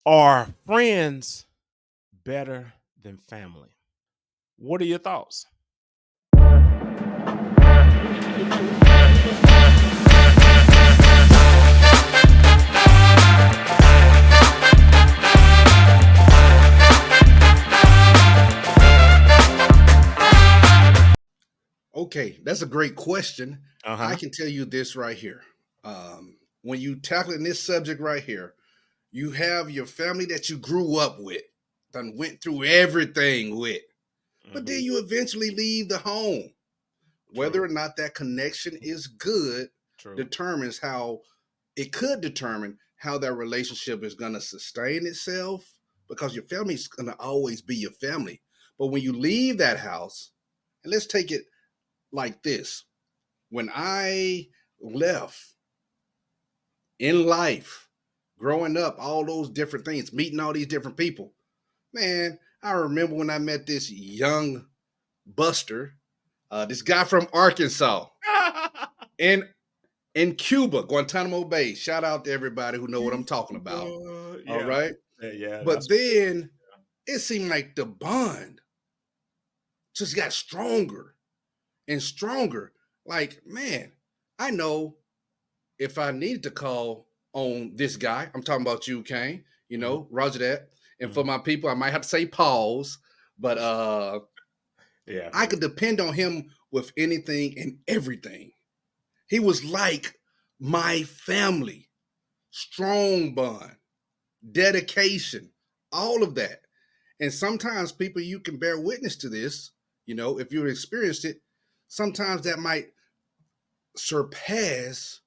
Are friends better than family? What are your thoughts? Okay, that's a great question. Uh I huh. can tell you this right here. When you tackling this subject right here, you have your family that you grew up with, done went through everything with, but then Hmm. you eventually leave the home. Whether True. or not that connection is good True. determines how it could determine how that relationship is going to sustain itself because your family is going to always be your family. But when you leave that house, and let's take it like this, when I left in life, growing up, all those different things, meeting all these different people, man, I remember when I met this young Buster, this guy from Arkansas in in Cuba, Guantanamo Bay. Shout out to everybody who know what I'm talking about. All Yeah. right. Yeah. But That's then it seemed like the bond just got stronger and stronger. Like, man, I know if I needed to call on this guy, I'm talking about you, Kane, mhm, Roger that. And for mhm. my people, I might have to say pause, but Yeah. I could depend on him with anything and everything. He was like my family, strong bond, dedication, all of that. And sometimes people, you can bear witness to this, if you've experienced it, sometimes that might surpass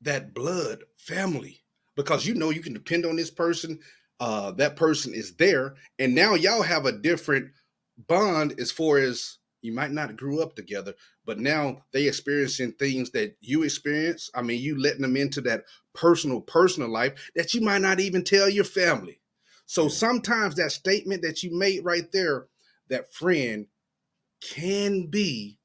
that blood family because you can depend on this person. That person is there, and now y'all have a different bond as far as you might not grew up together, but now they experiencing things that you experience. I mean, you letting them into that personal life that you might not even tell your family. So Yeah. sometimes that statement that you made right there, that friend can be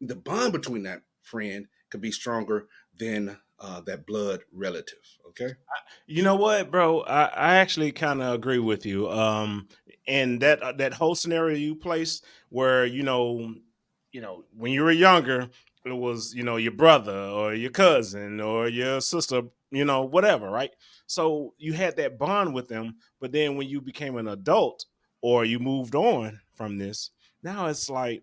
the bond between that friend could be stronger than that blood relative. Okay. You know what, bro? I actually kind of agree with you. And that whole scenario you placed, where when you were younger, it was your brother or your cousin or your sister, whatever, right? So you had that bond with them, but then when you became an adult or you moved on from this, now it's like,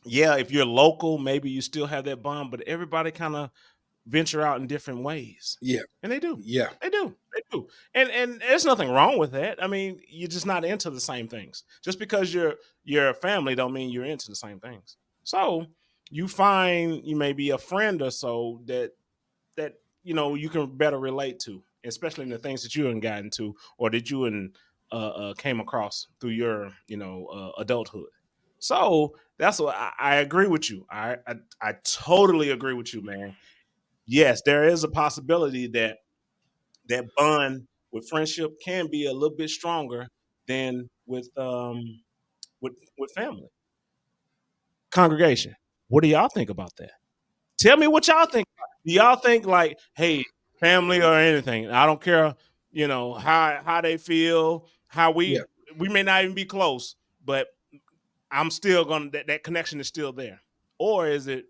yeah, if you're local, maybe you still have that bond, but everybody kind of venture out in different ways. Yeah. And they do. Yeah. They do. They do. And there's nothing wrong with that. I mean, you're just not into the same things. Just because you're a family don't mean you're into the same things. So you find you may be a friend or so that you can better relate to, especially in the things that you and got into or that you and came across through your adulthood. So that's what I agree with you. I totally agree with you, man. Yes, there is a possibility that that bond with friendship can be a little bit stronger than with family. Congregation, what do y'all think about that? Tell me what y'all think. Do y'all think like, hey, family or anything? I don't care, how they feel, how Yeah. we may not even be close, but I'm still gonna that connection is still there. Or is it,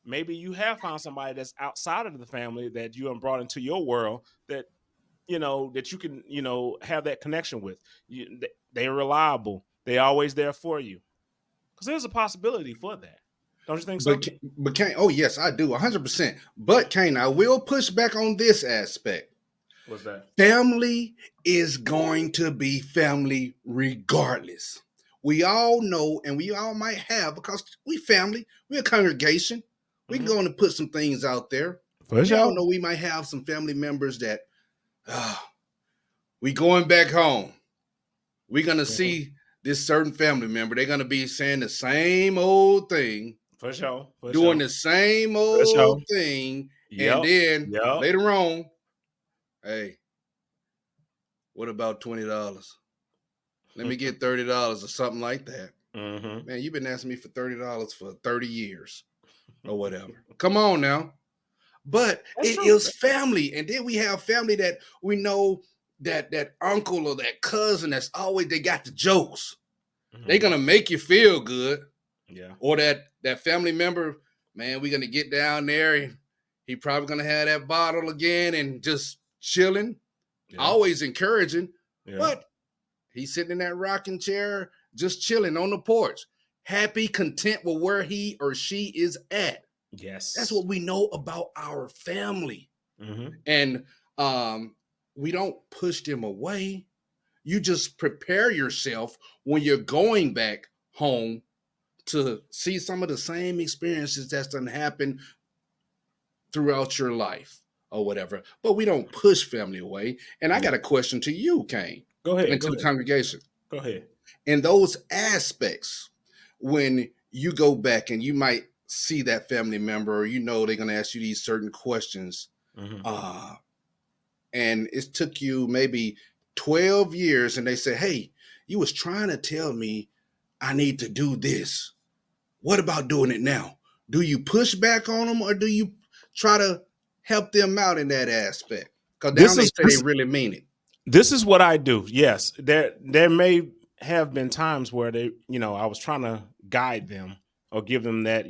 maybe you have found somebody that's outside of the family that you have brought into your world that you can have that connection with. They're reliable. They always there for you because there's a possibility for that. Don't you think so? But Kane, oh yes, I do 100%. But Kane, I will push back on this aspect. What's that? Family is going to be family regardless. We all know, and we all might have because we family, we're a congregation. We can Hmm. go on and put some things out there. For We all sure. know we might have some family members that ah, we going back home. We're gonna Hmm. see this certain family member. They're gonna be saying the same old thing, For sure. For doing sure. the same For sure. old thing, and Yep. then Yep. later on, hey, what about $20? Let me get $30 or something like that. Hmm. Man, you've been asking me for $30 for 30 years or whatever. Come on now. but That's it true. is family. And then we have family that we know, that uncle or that cousin that's always, they got the jokes. They're Mhm. gonna make you feel good. Yeah. Or that family member, man, we're gonna get down there and he probably gonna have that bottle again and just chilling, Yeah. always encouraging, Yeah. but he's sitting in that rocking chair, just chilling on the porch, happy, content with where he or she is at. That's Yes. what we know about our family. Mhm. And we don't push them away. You just prepare yourself when you're going back home to see some of the same experiences that's done happen throughout your life or whatever. But we don't push family away. And I Yeah. got a question to you, Kane, Go ahead. and Go to the ahead. congregation. Go ahead. In those aspects, when you go back and you might see that family member, or you know they're going to ask you these certain questions, Mhm. uh, and it took you maybe 12 years, and they say, hey, you was trying to tell me I need to do this. What about doing it now? Do you push back on them, or do you try to help them out in that aspect? Because now This they is say they this really mean it. this is what I do. Yes. There may have been times where I was trying to guide them or give them that,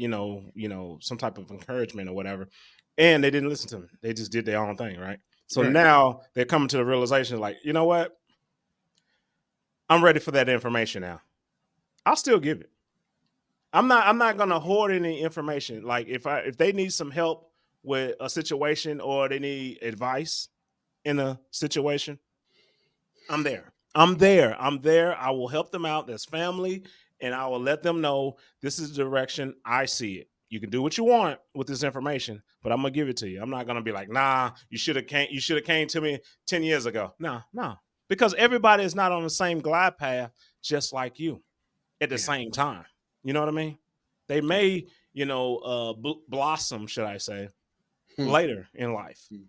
some type of encouragement or whatever. And they didn't listen to me. They just did their own thing, right? So Right. now they're coming to the realization like, you know what? I'm ready for that information now. I'll still give it. I'm not gonna hoard any information. Like if they need some help with a situation or they need advice in a situation, I'm there. I'm there. I'm there. I will help them out as family, and I will let them know this is the direction I see it. You can do what you want with this information, but I'm gonna give it to you. I'm not gonna be like, nah, you should have came to me 10 years ago. No, no. Because everybody is not on the same glide path just like you at the Yeah. same time. You know what I mean? They Yeah. may, blossom, should I say, Hmm. later in life. Hmm.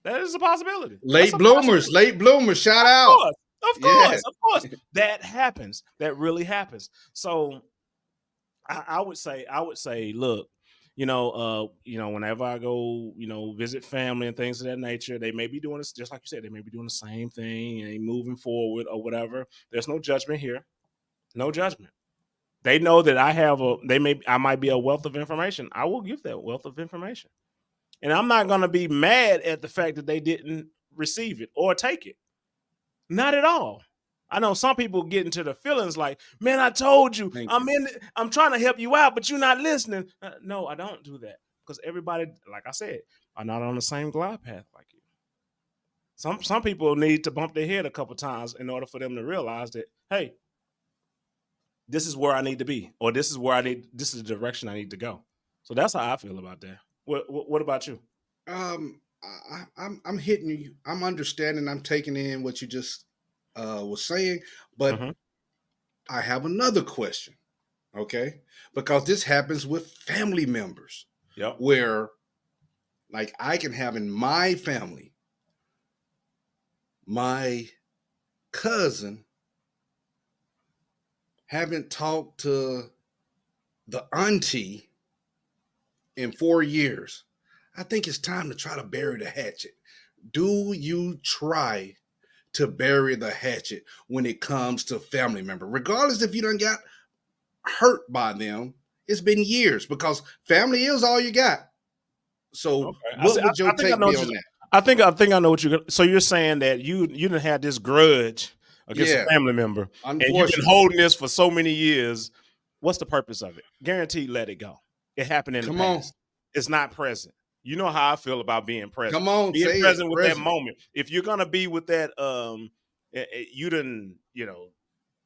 That is a possibility. That's Late a bloomers, possibility. late bloomers, shout Of out. course, of Yeah. course, of course. That happens. That really happens. So I would say, look, whenever I go, visit family and things of that nature, they may be doing this, just like you said, they may be doing the same thing and moving forward or whatever. There's no judgment here. No judgment. They know that I might be a wealth of information. I will give that wealth of information. And I'm not gonna be mad at the fact that they didn't receive it or take it. Not at all. I know some people get into the feelings like, man, I told you, Thank I'm you. in, I'm trying to help you out, but you're not listening. No, I don't do that because everybody, like I said, are not on the same glide path like you. Some people need to bump their head a couple times in order for them to realize that, hey, this is where I need to be, or this is the direction I need to go. So that's how I feel about that. What about you? I'm hitting you. I'm understanding. I'm taking in what you just was saying, but Hmm. I have another question. Okay, because this happens with family members, Yep. where like I can have in my family, my cousin haven't talked to the auntie in 4 years. I think it's time to try to bury the hatchet. Do you try to bury the hatchet when it comes to family member, regardless if you done got hurt by them? It's been years, because family is all you got. So, Okay. I see. what would your I think I take know be what you. on that? I think I know what you. So you're saying that you didn't have this grudge against a Yeah, family member, and you've been unfortunately. holding this for so many years. What's the purpose of it? Guaranteed, let it go. It happened in the Come on, past. It's not present. You know how I feel about being present. come on, Being say it. present with that Present. moment. If you're gonna be with that, you didn't,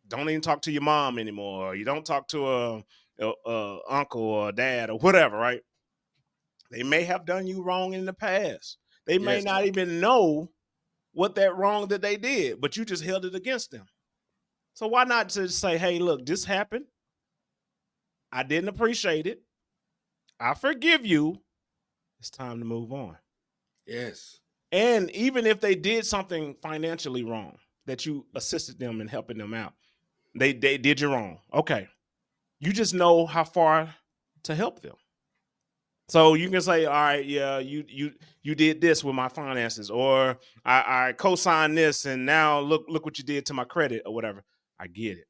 don't even talk to your mom anymore. Or you don't talk to a uncle or a dad or whatever, right? They may have done you wrong in the past. They may Yes. not even know what that wrong that they did, but you just held it against them. So why not just say, hey, look, this happened. I didn't appreciate it. I forgive you. It's time to move on. Yes. And even if they did something financially wrong, that you assisted them in helping them out, they did you wrong. Okay. You just know how far to help them. So you can say, all right, yeah, you did this with my finances, or I co-signed this, and now look what you did to my credit or whatever. I get it.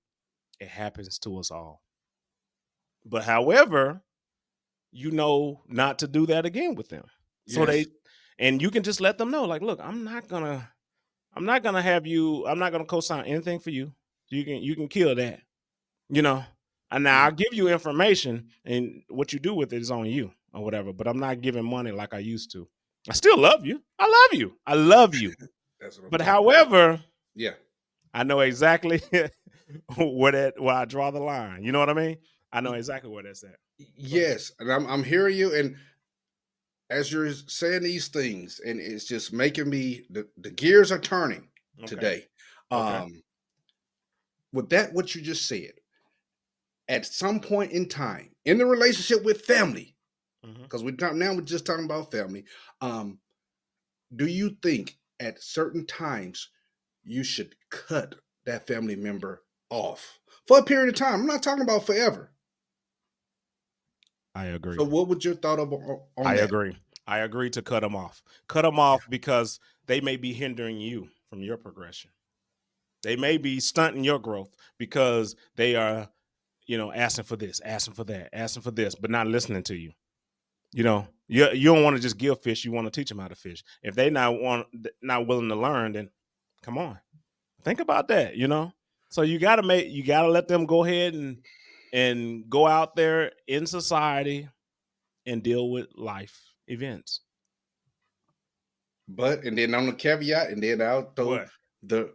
It happens to us all. But however, you know not to do that again with them. So Yes. and you can just let them know, like, look, I'm not gonna have you, I'm not gonna co-sign anything for you. You can kill that, you know. And now I'll give you information, and what you do with it is on you or whatever. But I'm not giving money like I used to. I still love you. I love you. I love you. That's what I'm But talking about. however, Yeah. I know exactly where I draw the line. You know what I mean? I know exactly where that's at. Go ahead. Yes, and I'm hearing you, and as you're saying these things, and it's just making me the gears are turning Okay. today. Okay. Um, with that, what you just said, at some point in time in the relationship with family, Hmm. because we're just talking about family. Um, do you think at certain times you should cut that family member off for a period of time? I'm not talking about forever. I agree. So, what would your thought I on that? agree. I agree to cut them off. Cut them off because they may be hindering you from your progression. They may be stunting your growth because they are, asking for this, asking for that, asking for this, but not listening to you. You don't want to just give fish. You want to teach them how to fish. If they not willing to learn, then come on, think about that. So you gotta let them go ahead and go out there in society and deal with life events. But and then on the caveat, and then I'll throw What? the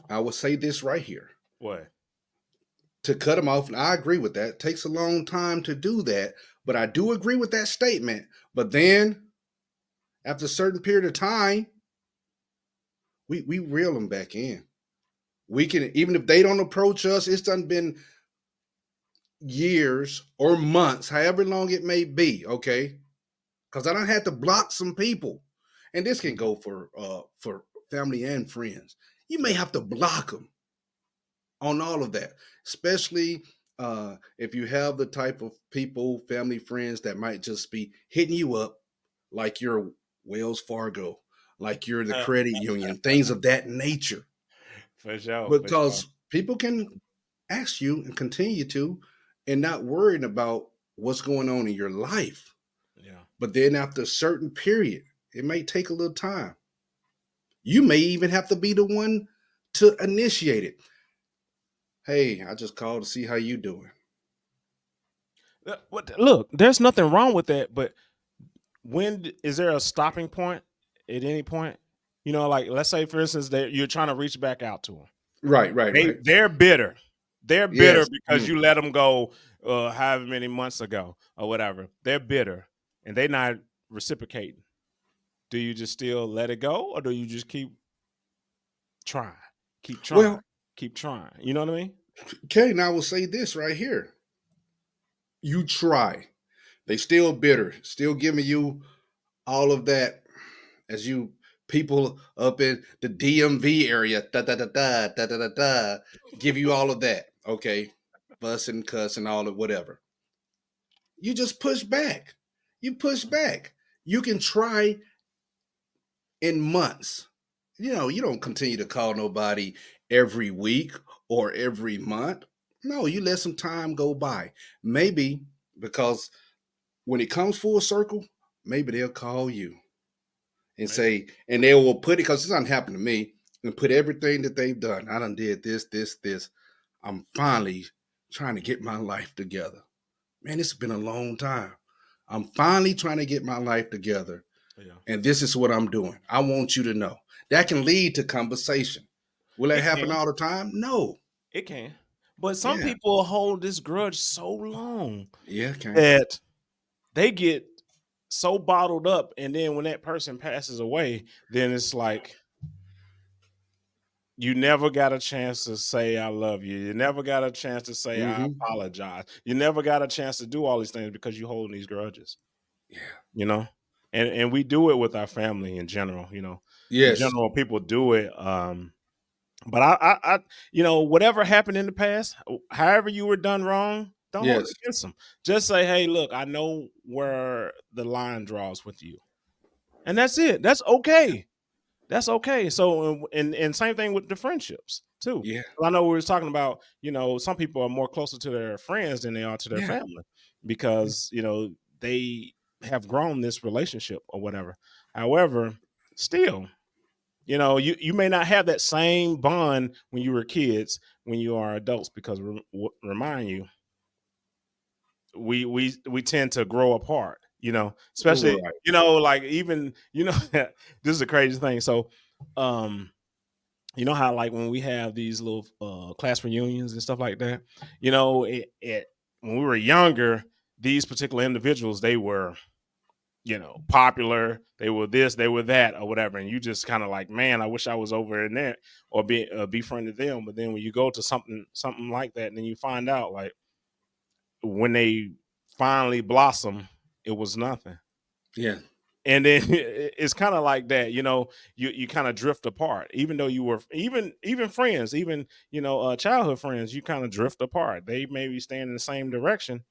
I will say this right here What? to cut them off, and I agree with that. It takes a long time to do that, but I do agree with that statement. But then after a certain period of time, we reel them back in. We can, even if they don't approach us, it's done been years or months, however long it may be. Okay, because I don't have to block some people, and this can Mhm. go for family and friends. You may Yeah. have to block them on all of that, especially if you have the type of people, family, friends that might just be hitting you up like you're Wells Fargo, like you're the credit union, things of that nature. For sure. For sure. Because people can ask you and continue to, and not worrying about what's going on in your life. Yeah. But then after a certain period, it may take a little time. You may even have to be the one to initiate it. Hey, I just called to see how you doing. Look, there's nothing wrong with that, but is there a stopping point at any point? Like, let's say for instance that you're trying to reach back out to them. Right, right, They right. they're bitter. They're bitter Yes. because you let them go however many months ago or whatever. They're bitter and they're not reciprocating. Do you just still let it go, or do you just trying, keep trying, Well, keep trying? You know what I mean? okay, now I will say this right here. You try. They still bitter, still giving you all of that as you people up in the DMV area, da da da da da da da da, give you all of that. Okay. Fussing, cussing, all of whatever. You just push back. You push back. You can try in months. You don't continue to call nobody every week or every month. No, you let some time go by. Maybe because when it comes full circle, maybe they'll call you and Maybe. say, and they will put it, because it's not happened to me, and put everything that they've done. I done did this, this, this. I'm finally trying to get my life together. Man, it's been a long time. I'm finally trying to get my life together. Yeah. And this is what I'm doing. I want you to know. That can lead to conversation. Will that It happen can. all the time? No. It can. But some Yeah. people hold this grudge so long Yeah, can. that they get so bottled up, and then when that person passes away, then it's like you never got a chance to say I love you. You never got a chance to say I Mm-hmm. apologize. You never got a chance to do all these things because you holding these grudges. Yeah. You know, and we do it with our family in general. In Yes. general, people do it. But I whatever happened in the past, however you were done wrong, Don't hold Yes. it against them. Just say, hey, look, I know where the line draws with you, and that's it. That's okay. That's okay. So, and same thing with the friendships too. Yeah. I know we was talking about, some people are more closer to their friends than they are to their Yeah. family because, they have grown this relationship or whatever. However, still, you may not have that same bond when you were kids when you are adults because remind you, we tend to grow apart, especially, Right. like even, this is a crazy thing. So, um, you know how like when we have these little class reunions and stuff like that, when we were younger, these particular individuals, they were, popular, they were this, they were that, or whatever, and you just kind of like, man, I wish I was over in there or befriended them. But then when you go to something like that, and then you find out like when they finally blossom, it was nothing. Yeah. And then it's kind of like that, you kind of drift apart, even though you were even friends, even childhood friends, you kind of drift apart. They maybe stand in the same direction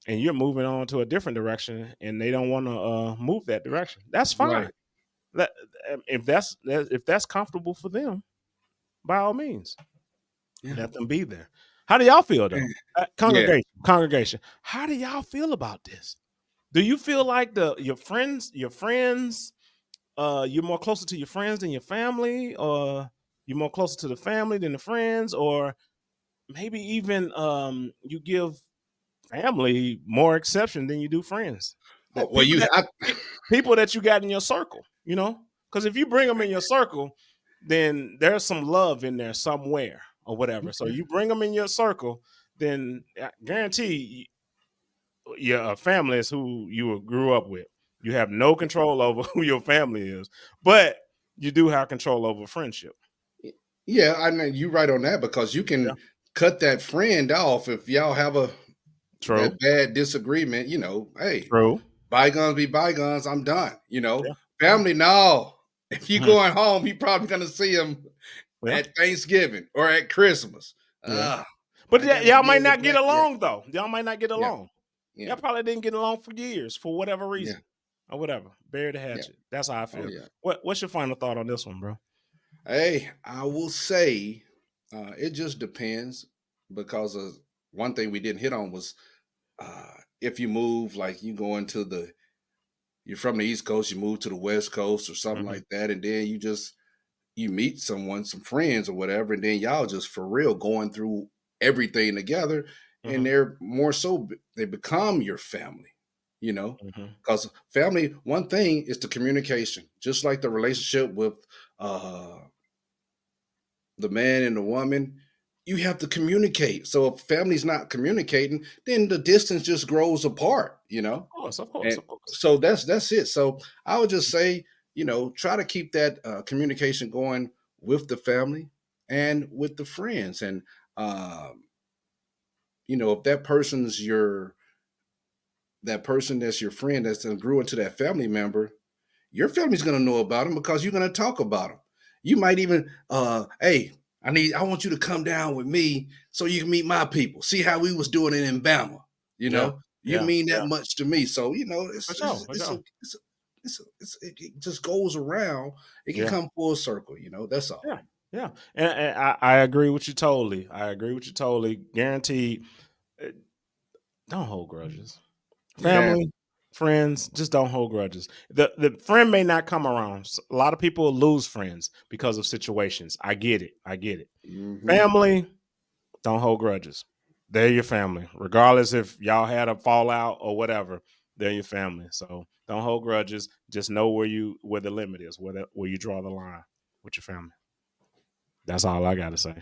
and you're moving on to a different direction and they don't want to move that direction. That's fine. Right. That, if that's comfortable for them, by all means, Yeah. let them be there. How do y'all feel though? Yeah. Congregation, how do y'all feel about this? Do you feel like your friends, you're more closer to your friends than your family, or you're more closer to the family than the friends, or maybe even you give family more exception than you do friends? Oh, That well, people you. that people that you got in your circle, because if you bring them in your circle, then there's some love in there somewhere or whatever. So Okay. you bring them in your circle, then I guarantee your family is who you grew up with. You have no control over who your family is, but you do have control over friendship. Yeah, I know you right on that because you Yeah, can cut that friend off if y'all have a true, that bad disagreement. Hey, true. bygones be bygones. I'm done. Yeah, yeah, Family, no. If you mhm, going home, you probably gonna see them yeah, at Thanksgiving or at Christmas. yeah. Ah, But I gotta y'all deal might with not get that. Yeah, along though. Y'all might not get yeah, along. Y'all yeah, probably didn't get along for years for whatever yeah, reason or whatever. Bury the yeah. hatchet. That's how I Oh feel. yeah. What's your final thought on this one, bro? Hey, I will say it just depends because of one thing we didn't hit on was if you move, like you go into you're from the East Coast, you move to the West Coast or something Hmm. like that, and then you meet someone, some friends or whatever, and then y'all just for real going through everything together, and Hmm. they're more so they become your family, you know, Hmm. because family, one thing is the communication, just like the relationship with uh the man and the woman, you have to communicate. So if family's not communicating, then the distance just grows apart, Of course, of course, and of course. so that's it. So I would just say, try to keep that communication going with the family and with the friends, and um, if that person that's your friend that's then grew into that family member, your family's gonna know about them because you're gonna talk about them. You might even, hey, I want you to come down with me so you can meet my people. See how we was doing it in Bama. Yeah, You yeah, mean that yeah. much to me. So For sure, for sure. it just goes around. It can Yeah. come full circle. That's all. Yeah, yeah, and I agree with you totally. I agree with you totally. Guaranteed. uh, Don't hold grudges. Yeah. Family, friends, just don't hold grudges. The friend may not come around. A lot of people lose friends because of situations. I get it. I get it. Hmm. Family, don't hold grudges. They're your family, regardless if y'all had a fallout or whatever. They're your family. So don't hold grudges. Just know where the limit is, where you draw the line with your family. That's all I got to say.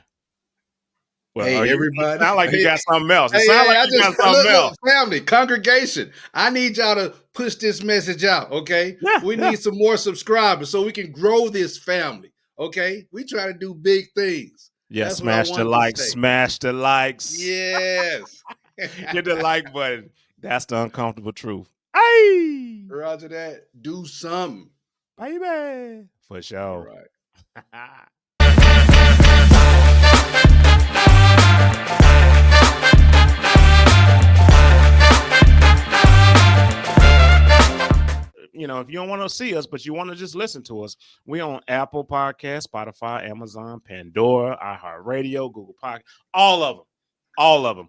Well, Hey, you everybody. sound like you Hey, got something else. It hey, sounds hey, like I you just got something look, else. family, congregation. I need y'all to push this message out, okay? Yeah, We yeah. need some more subscribers so we can grow this family, okay? We try to do big things. Yeah, That's what I smash the wanted to likes, say. smash the likes. Yes. Hit the like button. That's the uncomfortable truth. Hey, Roger that. Do something. baby. For All sure. right. if you don't want to see us, but you want to just listen to us, we on Apple Podcast, Spotify, Amazon, Pandora, iHeartRadio, Google Podcast, all of them. All of them.